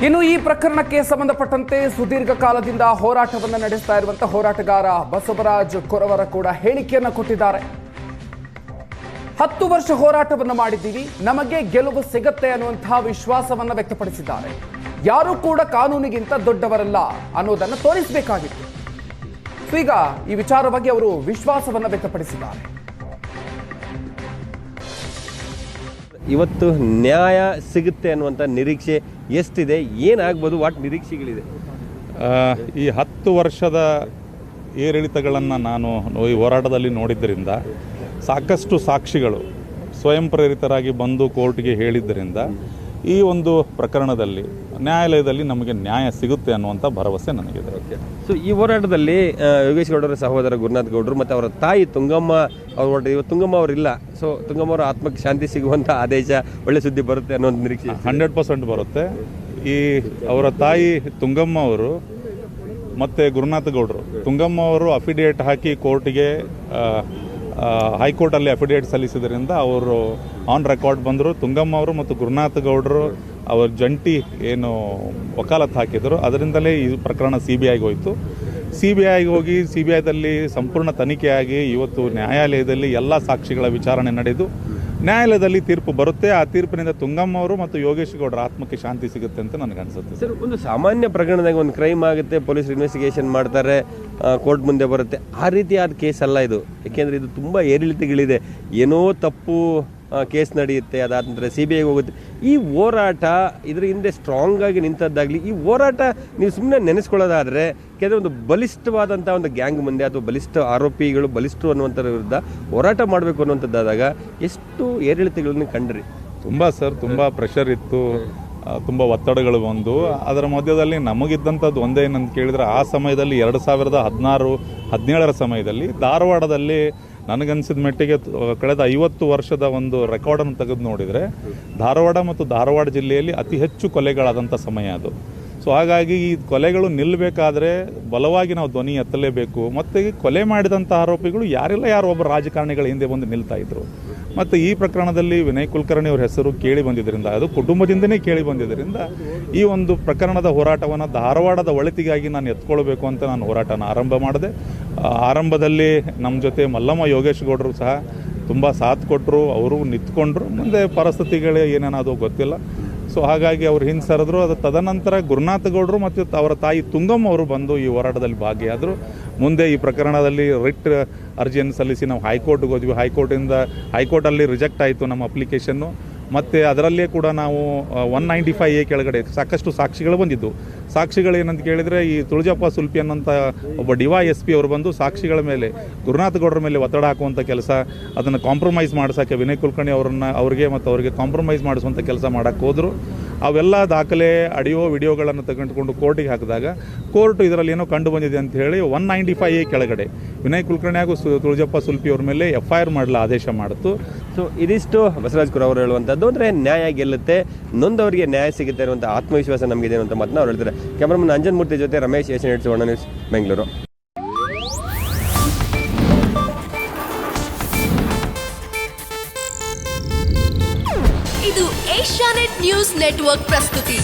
ಇನ್ನು ಈ ಪ್ರಕರಣಕ್ಕೆ ಸಂಬಂಧಪಟ್ಟಂತೆ ಸುದೀರ್ಘ ಕಾಲದಿಂದ ಹೋರಾಟವನ್ನು ನಡೆಸ್ತಾ ಇರುವಂತಹ ಹೋರಾಟಗಾರ ಬಸವರಾಜ್ ಕೊರವರ ಕೂಡ ಹೇಳಿಕೆಯನ್ನು ಕೊಟ್ಟಿದ್ದಾರೆ. 10 ವರ್ಷ ಹೋರಾಟವನ್ನು ಮಾಡಿದ್ದೀವಿ, ನಮಗೆ ಗೆಲುವು ಸಿಗತ್ತೆ ಅನ್ನುವಂತಹ ವಿಶ್ವಾಸವನ್ನು ವ್ಯಕ್ತಪಡಿಸಿದ್ದಾರೆ. ಯಾರೂ ಕೂಡ ಕಾನೂನಿಗಿಂತ ದೊಡ್ಡವರಲ್ಲ ಅನ್ನೋದನ್ನು ತೋರಿಸಬೇಕಾಗಿತ್ತು. ಈಗ ಈ ವಿಚಾರವಾಗಿ ಅವರು ವಿಶ್ವಾಸವನ್ನು ವ್ಯಕ್ತಪಡಿಸಿದ್ದಾರೆ. ಇವತ್ತು ನ್ಯಾಯ ಸಿಗುತ್ತೆ ಅನ್ನುವಂಥ ನಿರೀಕ್ಷೆ ಎಷ್ಟಿದೆ, ಏನಾಗ್ಬೋದು, ವಾಟ್ ನಿರೀಕ್ಷೆಗಳಿದೆ? ಈ 10 ವರ್ಷದ ಏರಿಳಿತಗಳನ್ನು ನಾನು ಈ ಹೋರಾಟದಲ್ಲಿ ನೋಡಿದ್ದರಿಂದ, ಸಾಕಷ್ಟು ಸಾಕ್ಷಿಗಳು ಸ್ವಯಂ ಪ್ರೇರಿತರಾಗಿ ಬಂದು ಕೋರ್ಟ್ಗೆ ಹೇಳಿದ್ದರಿಂದ ಈ ಒಂದು ಪ್ರಕರಣದಲ್ಲಿ ನ್ಯಾಯಾಲಯದಲ್ಲಿ ನಮಗೆ ನ್ಯಾಯ ಸಿಗುತ್ತೆ ಅನ್ನುವಂಥ ಭರವಸೆ ನನಗಿದೆ. ಸೊ ಈ ಹೋರಾಟದಲ್ಲಿ ಯೋಗೇಶ್ ಗೌಡರ ಸಹೋದರ ಗುರುನಾಥ್ ಗೌಡರು ಮತ್ತು ಅವರ ತಾಯಿ ತುಂಗಮ್ಮ ಅವರು ಇವತ್ತು ತುಂಗಮ್ಮ ಅವರಿಲ್ಲ, ಸೊ ತುಂಗಮ್ಮ ಅವರ ಆತ್ಮಕ್ಕೆ ಶಾಂತಿ ಸಿಗುವಂಥ ಆದೇಶ, ಒಳ್ಳೆ ಸುದ್ದಿ ಬರುತ್ತೆ ಅನ್ನೋ ನಿರೀಕ್ಷೆ 100% ಬರುತ್ತೆ. ಈ ಅವರ ತಾಯಿ ತುಂಗಮ್ಮ ಅವರು ಮತ್ತು ಗುರುನಾಥ ಗೌಡರು, ತುಂಗಮ್ಮ ಅವರು ಅಫಿಡೇಟ್ ಹಾಕಿ ಕೋರ್ಟ್ಗೆ ಹೈಕೋರ್ಟಲ್ಲಿ ಅಫಿಡೇಟ್ ಸಲ್ಲಿಸಿದ್ರಿಂದ ಅವರು ಆನ್ ರೆಕಾರ್ಡ್ ಬಂದರು. ತುಂಗಮ್ಮ ಅವರು ಮತ್ತು ಗುರುನಾಥ ಗೌಡರು ಅವರು ಜಂಟಿ ಏನು ವಕಾಲತ್ ಹಾಕಿದರು, ಅದರಿಂದಲೇ ಈ ಪ್ರಕರಣ CBIಗೆ ಹೋಯಿತು. CBIಗೆ ಹೋಗಿ CBIದಲ್ಲಿ ಸಂಪೂರ್ಣ ತನಿಖೆಯಾಗಿ ಇವತ್ತು ನ್ಯಾಯಾಲಯದಲ್ಲಿ ಎಲ್ಲ ಸಾಕ್ಷಿಗಳ ವಿಚಾರಣೆ ನಡೆದು ನ್ಯಾಯಾಲಯದಲ್ಲಿ ತೀರ್ಪು ಬರುತ್ತೆ. ಆ ತೀರ್ಪಿನಿಂದ ತುಂಗಮ್ಮ ಅವರು ಮತ್ತು ಯೋಗೇಶ್ ಗೌಡರ ಆತ್ಮಕ್ಕೆ ಶಾಂತಿ ಸಿಗುತ್ತೆ ಅಂತ ನನಗನ್ಸುತ್ತೆ. ಸರ್, ಒಂದು ಸಾಮಾನ್ಯ ಪ್ರಕರಣದಾಗ ಒಂದು ಕ್ರೈಮ್ ಆಗುತ್ತೆ, ಪೊಲೀಸರು ಇನ್ವೆಸ್ಟಿಗೇಷನ್ ಮಾಡ್ತಾರೆ, ಕೋರ್ಟ್ ಮುಂದೆ ಬರುತ್ತೆ. ಆ ರೀತಿಯಾದ ಕೇಸ್ ಅಲ್ಲ ಇದು. ಏಕೆಂದರೆ ಇದು ತುಂಬ ಏರಿಳಿತಗಳಿದೆ. ಏನೋ ತಪ್ಪು ಕೇಸ್ ನಡೆಯುತ್ತೆ, ಅದಾದ ನಂತರ CBIಗೆ ಹೋಗುತ್ತೆ. ಈ ಹೋರಾಟ ಇದರ ಹಿಂದೆ ಸ್ಟ್ರಾಂಗ್ ಆಗಿ ನಿಂತದ್ದಾಗಲಿ, ಈ ಹೋರಾಟ ನೀವು ಸುಮ್ಮನೆ ನೆನೆಸ್ಕೊಳ್ಳೋದಾದರೆ, ಯಾಕೆಂದರೆ ಒಂದು ಬಲಿಷ್ಠವಾದಂಥ ಒಂದು ಗ್ಯಾಂಗ್ ಮುಂದೆ ಅಥವಾ ಬಲಿಷ್ಠ ಆರೋಪಿಗಳು ಬಲಿಷ್ಠರು ಅನ್ನುವಂಥರ ವಿರುದ್ಧ ಹೋರಾಟ ಮಾಡಬೇಕು ಅನ್ನುವಂಥದ್ದಾದಾಗ ಎಷ್ಟು ಏರಿಳಿತಗಳನ್ನು ಕಂಡ್ರಿ? ತುಂಬ ಪ್ರೆಷರ್ ಇತ್ತು, ತುಂಬ ಒತ್ತಡಗಳು ಬಂದು. ಅದರ ಮಧ್ಯದಲ್ಲಿ ನಮಗಿದ್ದಂಥದ್ದು ಒಂದೇ ಏನಂತ ಕೇಳಿದರೆ, ಆ ಸಮಯದಲ್ಲಿ 2016-17 ಸಮಯದಲ್ಲಿ ಧಾರವಾಡದಲ್ಲಿ ನನಗನ್ಸಿದ ಮಟ್ಟಿಗೆ ಕಳೆದ 50 ವರ್ಷದ ಒಂದು ರೆಕಾರ್ಡನ್ನು ತೆಗೆದು ನೋಡಿದರೆ ಧಾರವಾಡ ಮತ್ತು ಧಾರವಾಡ ಜಿಲ್ಲೆಯಲ್ಲಿ ಅತಿ ಹೆಚ್ಚು ಕೊಲೆಗಳಾದಂಥ ಸಮಯ ಅದು. ಸೊ ಹಾಗಾಗಿ ಈ ಕೊಲೆಗಳು ನಿಲ್ಲಬೇಕಾದ್ರೆ ಬಲವಾಗಿ ನಾವು ಧ್ವನಿ ಎತ್ತಲೇಬೇಕು. ಮತ್ತು ಈ ಕೊಲೆ ಮಾಡಿದಂಥ ಆರೋಪಿಗಳು ಯಾರೋ ಒಬ್ಬ ರಾಜಕಾರಣಿಗಳ ಹಿಂದೆ ಬಂದು ನಿಲ್ತಾ ಇದ್ರು. ಮತ್ತು ಈ ಪ್ರಕರಣದಲ್ಲಿ ವಿನಯ್ ಕುಲಕರ್ಣಿ ಅವರ ಹೆಸರು ಕೇಳಿ ಬಂದಿದ್ದರಿಂದ, ಅದು ಕುಟುಂಬದಿಂದನೇ ಕೇಳಿ ಬಂದಿದ್ದರಿಂದ ಈ ಒಂದು ಪ್ರಕರಣದ ಹೋರಾಟವನ್ನು ಧಾರವಾಡದ ಒಳಿತಿಗಾಗಿ ನಾನು ಎತ್ಕೊಳ್ಬೇಕು ಅಂತ ನಾನು ಹೋರಾಟನ ಆರಂಭ ಮಾಡಿದೆ. ಆರಂಭದಲ್ಲಿ ನಮ್ಮ ಜೊತೆ ಮಲ್ಲಮ್ಮ ಯೋಗೇಶ್ ಗೌಡರು ಸಹ ತುಂಬ ಸಾಥ್ ಕೊಟ್ಟರು, ಅವರು ನಿಂತ್ಕೊಂಡ್ರು. ಮುಂದೆ ಪರಿಸ್ಥಿತಿಗಳೇ ಏನೇನಾದರೂ ಗೊತ್ತಿಲ್ಲ. ಸೊ ಹಾಗಾಗಿ ಅವರು ಹಿಂದೆ ಸರಿದ್ರು. ಅದು ತದನಂತರ ಗುರುನಾಥ ಗೌಡರು ಮತ್ತು ಅವರ ತಾಯಿ ತುಂಗಮ್ಮ ಅವರು ಬಂದು ಈ ಹೋರಾಟದಲ್ಲಿ ಭಾಗಿಯಾದರು. ಮುಂದೆ ಈ ಪ್ರಕರಣದಲ್ಲಿ ರಿಟ್ ಅರ್ಜಿಯನ್ನು ಸಲ್ಲಿಸಿ ನಾವು ಹೈಕೋರ್ಟ್ಗೆ ಹೋದ್ವಿ. ಹೈಕೋರ್ಟಲ್ಲಿ ರಿಜೆಕ್ಟ್ ಆಯಿತು ನಮ್ಮ ಅಪ್ಲಿಕೇಶನ್ನು. ಮತ್ತು ಅದರಲ್ಲೇ ಕೂಡ ನಾವು 195A ಕೆಳಗಡೆ ಸಾಕಷ್ಟು ಸಾಕ್ಷಿಗಳು ಬಂದಿದ್ದು. ಸಾಕ್ಷಿಗಳು ಏನಂತ ಕೇಳಿದರೆ, ಈ ತುಳಜಪ್ಪ ಸುಲ್ಪಿ ಅನ್ನೋಂಥ ಒಬ್ಬ DYSP ಅವರು ಬಂದು ಸಾಕ್ಷಿಗಳ ಮೇಲೆ, ಗುರುನಾಥ ಗೌಡರ ಮೇಲೆ ಒತ್ತಡ ಹಾಕುವಂಥ ಕೆಲಸ, ಅದನ್ನು ಕಾಂಪ್ರಮೈಸ್ ಮಾಡಿಸೋಕ್ಕೆ ವಿನಯ್ ಕುಲಕರ್ಣಿ ಅವರಿಗೆ ಕಾಂಪ್ರಮೈಸ್ ಮಾಡಿಸುವಂಥ ಕೆಲಸ ಮಾಡೋಕ್ಕೆ ಹೋದರು. ಅವೆಲ್ಲ ದಾಖಲೆ ವಿಡಿಯೋಗಳನ್ನು ತೆಗೆದುಕೊಂಡು ಕೋರ್ಟಿಗೆ ಹಾಕಿದಾಗ ಕೋರ್ಟ್ ಇದರಲ್ಲಿ ಏನೋ ಕಂಡು ಬಂದಿದೆ ಅಂತ ಹೇಳಿ 195A ಕೆಳಗಡೆ ವಿನಯ್ ಕುಲಕರ್ಣಿ ಹಾಗೂ ತುಳಜಪ್ಪ ಸುಲ್ಪಿ ಅವ್ರ ಮೇಲೆ FIR ಮಾಡಲು ಆದೇಶ ಮಾಡಿತು. ಸೊ ಇದಿಷ್ಟು ಬಸವರಾಜ್ ಕೊರವರ ಅವರು ಹೇಳುವಂಥದ್ದು. ಅಂದರೆ ನ್ಯಾಯ ಗೆಲ್ಲುತ್ತೆ, ನೊಂದವರಿಗೆ ನ್ಯಾಯ ಸಿಗುತ್ತೆ ಅನ್ನುವಂಥ ಆತ್ಮವಿಶ್ವಾಸ ನಮಗಿದೆ ಅಂತ ಮಾತನ್ನ ಅವ್ರು ಹೇಳ್ತಾರೆ. ಕ್ಯಾಮರಾಮನ್ ಅಂಜನ್ ಮೂರ್ತಿ ಜೊತೆ ರಮೇಶ್, ಏಷ್ಯನ್ ನೆಟ್ ಸುವರ್ಣ ನ್ಯೂಸ್, ಬೆಂಗಳೂರು. ಇದು ಏಷ್ಯಾನೆಟ್ ನ್ಯೂಸ್ ನೆಟ್ವರ್ಕ್ ಪ್ರಸ್ತುತಿ.